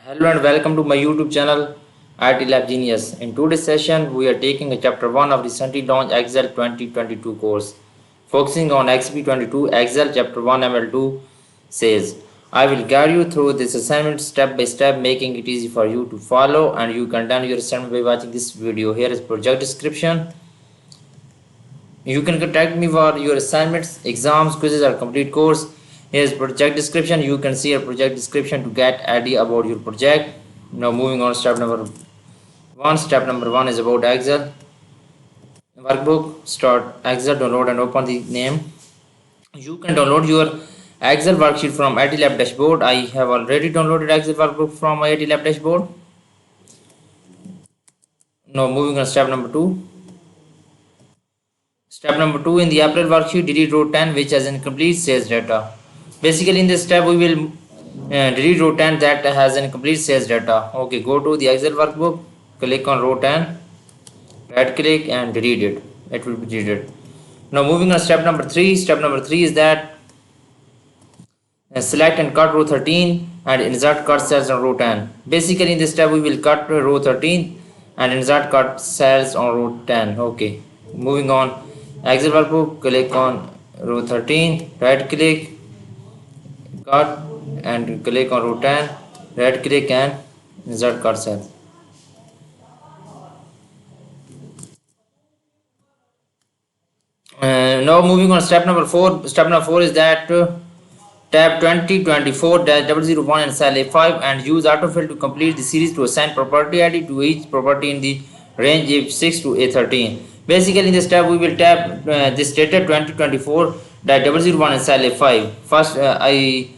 Hello and welcome to my YouTube channel IT Lab Genius. In today's session, we are taking a chapter 1 of recently launched Excel 2022 course. Focusing on XP22 Excel chapter 1 ML2 says, I will guide you through this assignment step by step, making it easy for you to follow, and you can done your assignment by watching this video. Here is project description. You can contact me for your assignments, exams, quizzes, or complete course. Here's project description. You can see a project description to get idea about your project. Now moving on, step number one. Step number one is about Excel workbook. Start Excel, download and open the name. You can download your Excel worksheet from IT Lab dashboard. I have already downloaded Excel workbook from my IT Lab dashboard. Now moving on, step number two. Step number 2, in the April worksheet, delete row 10 which has incomplete sales data. Basically in this step we will delete row 10 that has incomplete sales data. Okay, go to the Excel workbook, click on row 10, right click and delete it. It will be deleted. Now moving on, step number 3. Step number 3 is that select and cut row 13 and insert cut cells on row 10. Basically in this step we will cut row 13 and insert cut cells on row 10. Okay, moving on, Excel workbook, click on row 13, right click, cut and click on row 10, right click and insert cut cell. Now moving on, step number 4. Step number 4 is that tab 2024-001 in cell A5 and use autofill to complete the series to assign property ID to each property in the range A6 to A13. Basically in this tab we will tab this data 2024-001 in cell A5. First I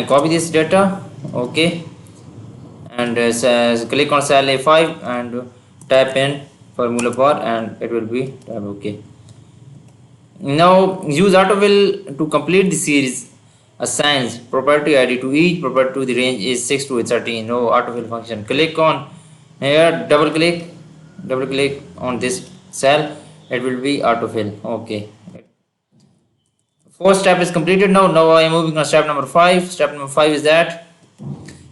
copy this data, okay, and click on cell A5 and type in formula bar and it will be tab, okay. Now use autofill to complete the series. Assigns property ID to each property to the range is 6 to 13. No autofill function. Click on here, double click on this cell. It will be autofill. Okay. Fourth step is completed. Now I am moving on step number 5. Step number 5 is that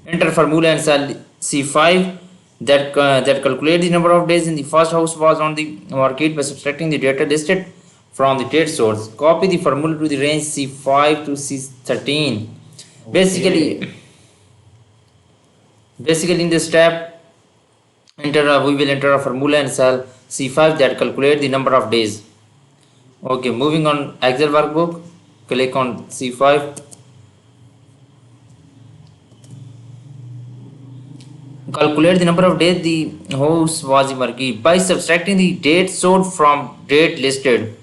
enter formula in cell C5 that calculate the number of days in the first house was on the market by subtracting the data listed from the date source. Copy the formula to the range C5 to C13. Okay. Basically in this step we will enter a formula in cell C5 that calculate the number of days. Okay, moving on, Excel workbook, click on C5, calculate the number of days the house was in market by subtracting the date sold from date listed.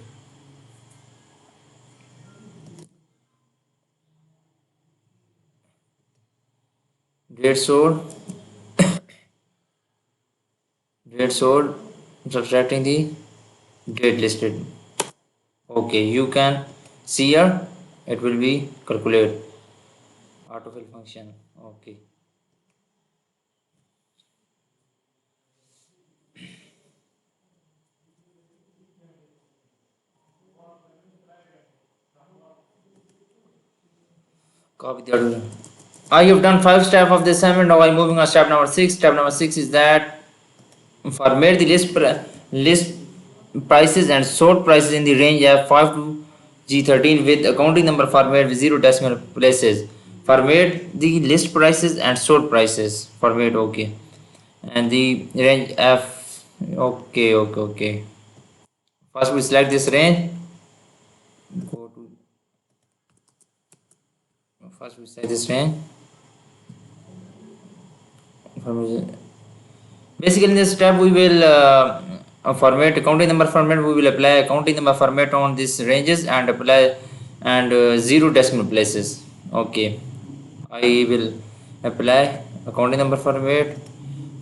Date sold subtracting the date listed. Okay, you can see here it will be calculate autofill function. Okay, copy the order. I have done 5 steps of the assignment. Now I'm moving on step number 6. Step number 6 is that format the list prices and sort prices in the range F5 to G13 with accounting number format with 0 decimal places. Format the list prices and sort prices. Format, okay. And the range F, okay. First we select this range. Go to first we select this range. Basically in this step we will format accounting number format. We will apply accounting number format on these ranges and apply and 0 decimal places. Okay, I will apply accounting number format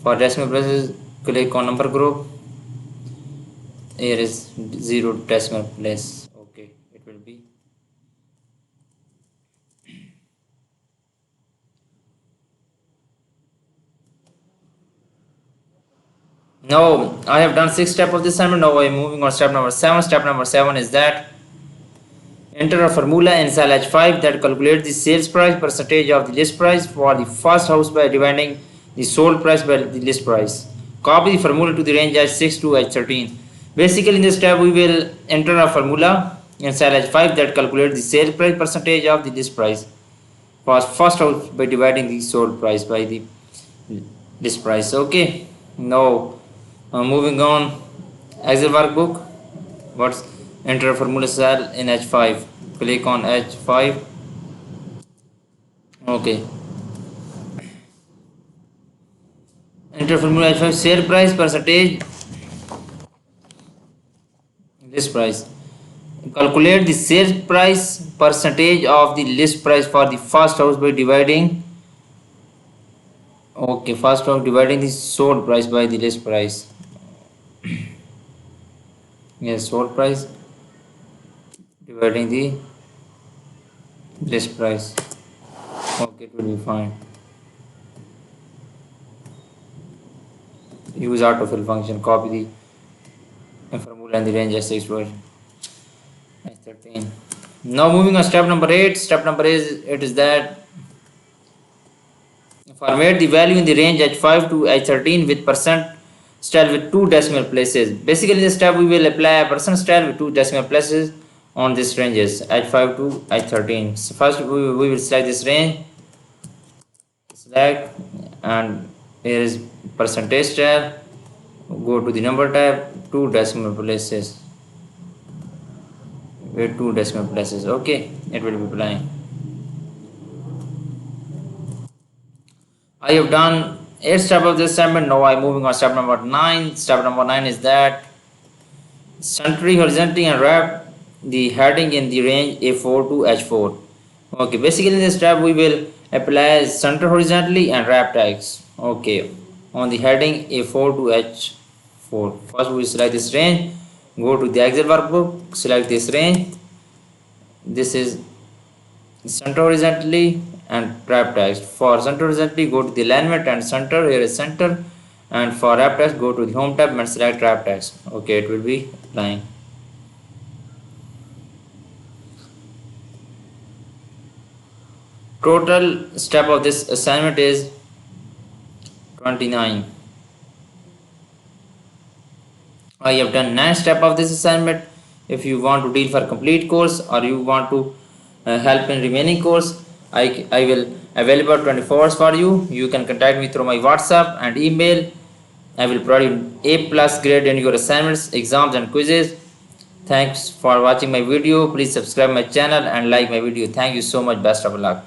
for decimal places. Click on number group. Here is 0 decimal place. Okay, it will be. Now I have done 6 steps of this assignment. Now I am moving on step number 7. Step number 7 is that Enter a formula in cell H5 that calculates the sales price percentage of the list price for the first house by dividing the sold price by the list price. Copy the formula to the range H6 to H13. Basically, in this step, we will enter a formula in cell H5 that calculates the sales price percentage of the list price for first house by dividing the sold price by the list price. Okay. Now, moving on, Excel workbook. What's enter formula cell in H5? Click on H5. Okay. Enter formula H5 share price percentage list price. Calculate the sale price percentage of the list price for the first house by dividing. Okay, first house dividing the sold price by the list price. Yes, sold price dividing the list price. Okay, it will be fine. Use autofill function. Copy the formula and the range S6 version. S13. Now moving on step number 8. Step number 8 is that format the value in the range H5 to H13 with percent style with 2 decimal places. Basically, in this step we will apply a percent style with 2 decimal places on these ranges H5 to H13. So first we will select this range, select, and here is percentage style. Go to the number tab, 2 decimal places. With 2 decimal places. Okay, it will be applying. I have done 8 steps of this assignment. Now I am moving on step number 9. Step number 9 is that center horizontally and wrap the heading in the range A4 to H4. Okay, basically in this step we will apply center horizontally and wrap tags. Okay, on the heading A4 to H4. First we select this range, go to the Excel workbook, select this range. This is center horizontally and wrap tags. For center horizontally, go to the alignment and center. Here is center, and for wrap tags, go to the home tab and select wrap tags. Okay, it will be applying. Total step of this assignment is 29. I have done 9 steps of this assignment. If you want to deal for complete course or you want to help in remaining course, I will available 24 hours for you. You can contact me through my WhatsApp and email. I will provide you A+ grade in your assignments, exams and quizzes. Thanks for watching my video. Please subscribe my channel and like my video. Thank you so much. Best of luck.